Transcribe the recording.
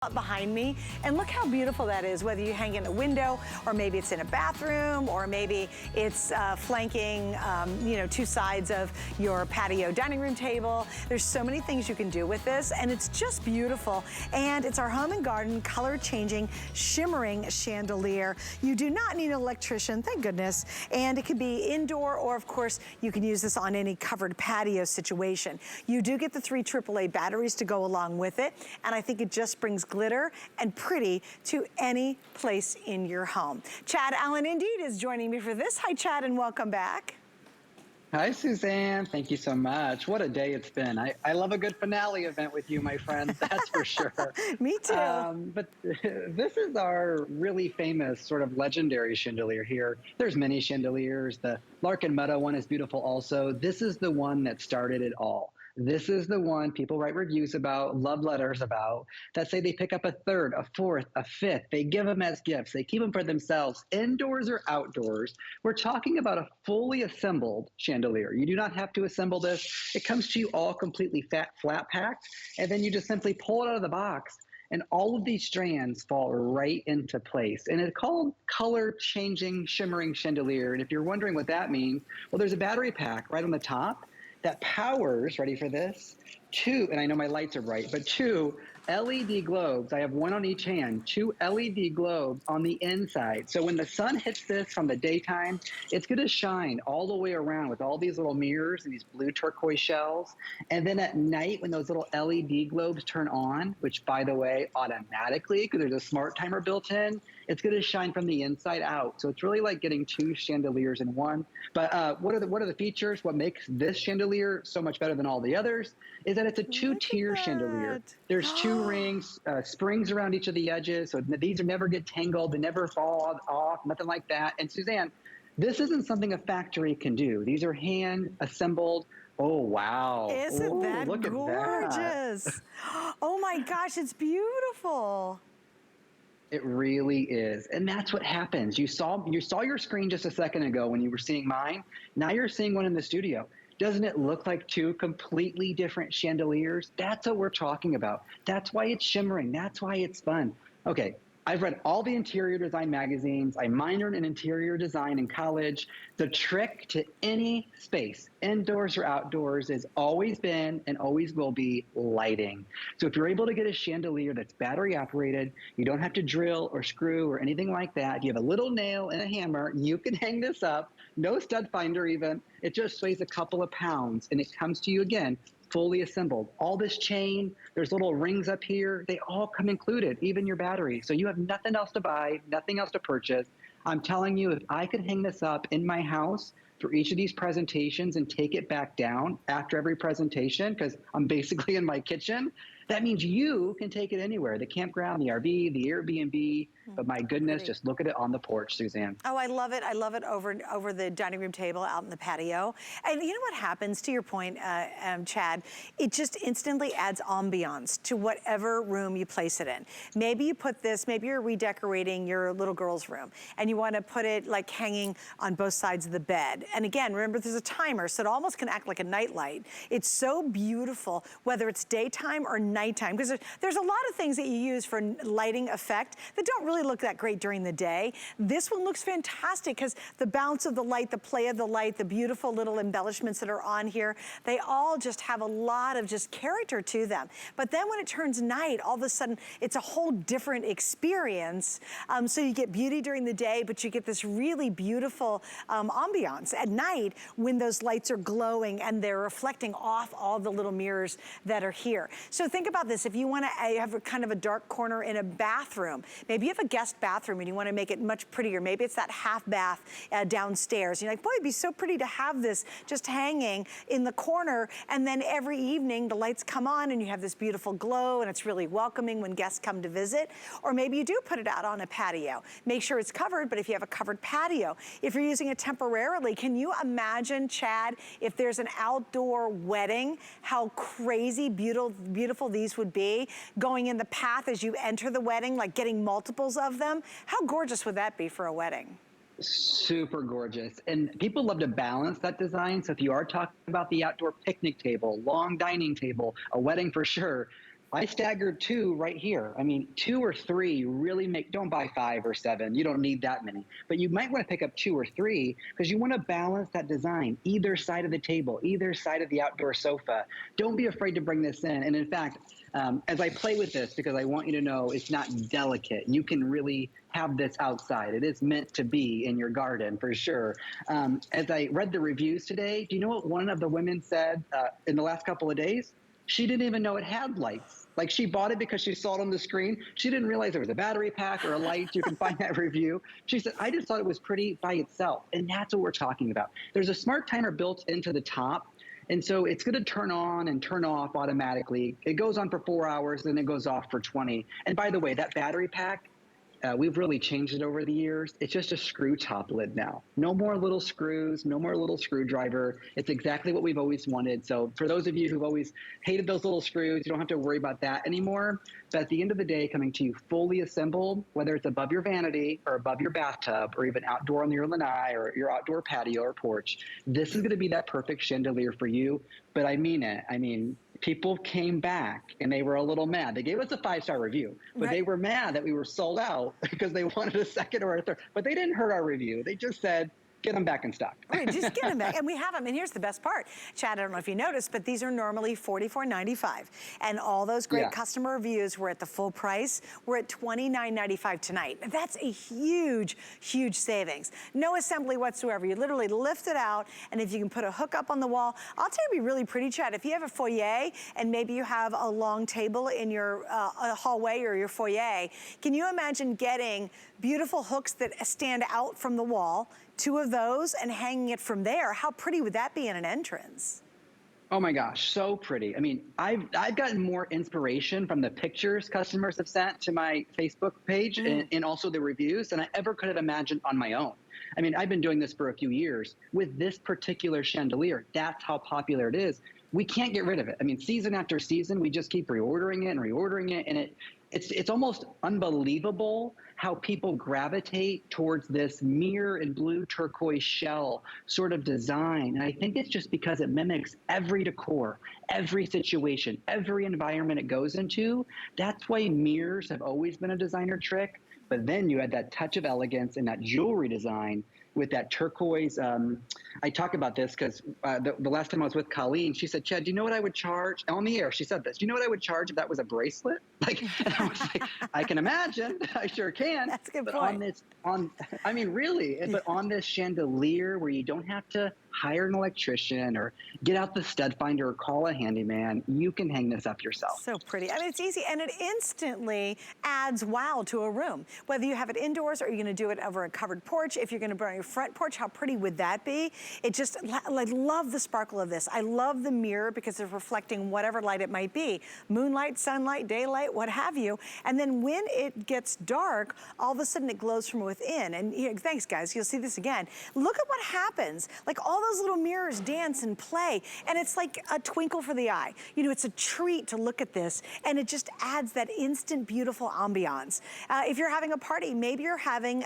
behind me, and look how beautiful that is, whether you hang in a window or maybe it's in a bathroom or maybe it's flanking two sides of your patio dining room table. There's so many things you can do with this, and it's just beautiful. And it's our Home and Garden color changing shimmering chandelier. You do not need an electrician, thank goodness, and it can be indoor, or of course you can use this on any covered patio situation. You do get the 3 AAA batteries to go along with it, and I think it just brings glitter and pretty to any place in your home. Chad Allen indeed is joining me for this. Hi Chad, and welcome back. Hi, Suzanne. Thank you so much. What a day it's been. I love a good finale event with you, my friend. That's for sure. Me too. But this is our really famous sort of legendary chandelier here. There's many chandeliers. The Larkin Meadow one is beautiful also. This is the one that started it all. This is the one people write reviews about, love letters about, that say they pick up a third, a fourth, a fifth. They give them as gifts. They keep them for themselves, indoors or outdoors. We're talking about a fully assembled chandelier. You do not have to assemble this. It comes to you all completely flat packed, and then you just simply pull it out of the box, and all of these strands fall right into place. And it's called Color Changing Shimmering Chandelier. And if you're wondering what that means, well, there's a battery pack right on the top that powers, ready for this, 2, and I know my lights are bright, but 2 LED globes. I have one on each hand, 2 LED globes on the inside. So when the sun hits this from the daytime, it's gonna shine all the way around with all these little mirrors and these blue turquoise shells. And then at night, when those little LED globes turn on, which by the way, automatically, because there's a smart timer built in, it's gonna shine from the inside out. So it's really like getting 2 chandeliers in one. But what are the features? What makes this chandelier so much better than all the others is that it's a 2-tier chandelier. There's 2 rings, springs around each of the edges, so these never get tangled, they never fall off, nothing like that. And Suzanne, this isn't something a factory can do. These are hand assembled. Oh, wow. Isn't that look gorgeous? At that. Oh my gosh, it's beautiful. It really is. And that's what happens. You saw your screen just a second ago when you were seeing mine. Now you're seeing one in the studio. Doesn't it look like 2 completely different chandeliers? That's what we're talking about. That's why it's shimmering. That's why it's fun. Okay, I've read all the interior design magazines. I minored in interior design in college. The trick to any space, indoors or outdoors, has always been and always will be lighting. So if you're able to get a chandelier that's battery operated, you don't have to drill or screw or anything like that. You have a little nail and a hammer, you can hang this up. No stud finder even. It just weighs a couple of pounds, and it comes to you again, fully assembled. All this chain, there's little rings up here, they all come included, even your battery. So you have nothing else to buy, nothing else to purchase. I'm telling you, if I could hang this up in my house for each of these presentations and take it back down after every presentation, because I'm basically in my kitchen, that means you can take it anywhere. The campground, the RV, the Airbnb, but my goodness, just look at it on the porch, Suzanne. Oh, I love it. I love it over the dining room table out in the patio. And you know what happens, to your point, Chad? It just instantly adds ambiance to whatever room you place it in. Maybe you put this, maybe you're redecorating your little girl's room and you want to put it like hanging on both sides of the bed. And again, remember there's a timer, so it almost can act like a night light. It's so beautiful, whether it's daytime or nighttime, because there's a lot of things that you use for lighting effect that don't really look that great during the day. This one looks fantastic because the bounce of the light, the play of the light, the beautiful little embellishments that are on here, they all just have a lot of just character to them. But then when it turns night, all of a sudden it's a whole different experience. So you get beauty during the day, but you get this really beautiful ambiance at night when those lights are glowing and they're reflecting off all the little mirrors that are here. So think about this. If you want to have a kind of a dark corner in a bathroom, maybe you have a guest bathroom and you want to make it much prettier. Maybe it's that half bath downstairs. You're like, boy, it'd be so pretty to have this just hanging in the corner, and then every evening the lights come on and you have this beautiful glow and it's really welcoming when guests come to visit. Or maybe you do put it out on a patio. Make sure it's covered, but if you have a covered patio, if you're using it temporarily, can you imagine, Chad, if there's an outdoor wedding, how crazy beautiful these would be, going in the path as you enter the wedding, like getting multiples of them? How gorgeous would that be for a wedding? Super gorgeous. And people love to balance that design. So if you are talking about the outdoor picnic table, long dining table, a wedding for sure, I staggered 2 right here. I mean, 2 or 3 really make, don't buy 5 or 7. You don't need that many. But you might want to pick up 2 or 3 because you want to balance that design, either side of the table, either side of the outdoor sofa. Don't be afraid to bring this in. And in fact, as I play with this, because I want you to know it's not delicate, you can really have this outside. It is meant to be in your garden for sure. As I read the reviews today, do you know what one of the women said in the last couple of days? She didn't even know it had lights. Like, she bought it because she saw it on the screen. She didn't realize there was a battery pack or a light. You can find that review. She said, I just thought it was pretty by itself. And that's what we're talking about. There's a smart timer built into the top. And so it's going to turn on and turn off automatically. It goes on for 4 hours, then it goes off for 20. And by the way, that battery pack, we've really changed it over the years. It's just a screw top lid now. No more little screws, no more little screwdriver. It's exactly what we've always wanted. So for those of you who've always hated those little screws, you don't have to worry about that anymore. But at the end of the day, coming to you fully assembled, whether it's above your vanity or above your bathtub or even outdoor on your lanai or your outdoor patio or porch, this is going to be that perfect chandelier for you. But I mean it. I mean, people came back and they were a little mad. They gave us a 5-star review, but they were mad that we were sold out because they wanted a second or a third. But they didn't hurt our review. They just said, get them back in stock. Right, just get them back. And we have them. And here's the best part. Chad, I don't know if you noticed, but these are normally $44.95. And all those great customer reviews were at the full price. We're at $29.95 tonight. That's a huge, huge savings. No assembly whatsoever. You literally lift it out, and if you can put a hook up on the wall, I'll tell you, it'd be really pretty, Chad. If you have a foyer and maybe you have a long table in your hallway or your foyer, can you imagine getting beautiful hooks that stand out from the wall, 2 of those, and hanging it from there? How pretty would that be in an entrance? Oh my gosh, so pretty. I mean, I've gotten more inspiration from the pictures customers have sent to my Facebook page and also the reviews than I ever could have imagined on my own. I mean, I've been doing this for a few years. With this particular chandelier, that's how popular it is. We can't get rid of it. I mean, season after season, we just keep reordering it, and it's almost unbelievable how people gravitate towards this mirror and blue turquoise shell sort of design. And I think it's just because it mimics every decor, every situation, every environment it goes into. That's why mirrors have always been a designer trick. But then you add that touch of elegance and that jewelry design with that turquoise. I talk about this because the last time I was with Colleen, she said, Chad, do you know what I would charge? On the air, she said this. Do you know what I would charge if that was a bracelet? Like, and I was like, I can imagine. I sure can. That's a good but point. I mean, really, but on this chandelier where you don't have to hire an electrician or get out the stud finder or call a handyman, you can hang this up yourself. So pretty. I mean, it's easy, and it instantly adds wow to a room. Whether you have it indoors or you're gonna do it over a covered porch, if you're gonna burn your front porch, how pretty would that be? It just, I love the sparkle of this. I love the mirror because it's reflecting whatever light it might be. Moonlight, sunlight, daylight, what have you. And then when it gets dark, all of a sudden it glows from within. And thanks, guys, you'll see this again. Look at what happens. Like, all those little mirrors dance and play, and it's like a twinkle for the eye. You know, it's a treat to look at this, and it just adds that instant beautiful ambiance. If you're having a party, maybe you're having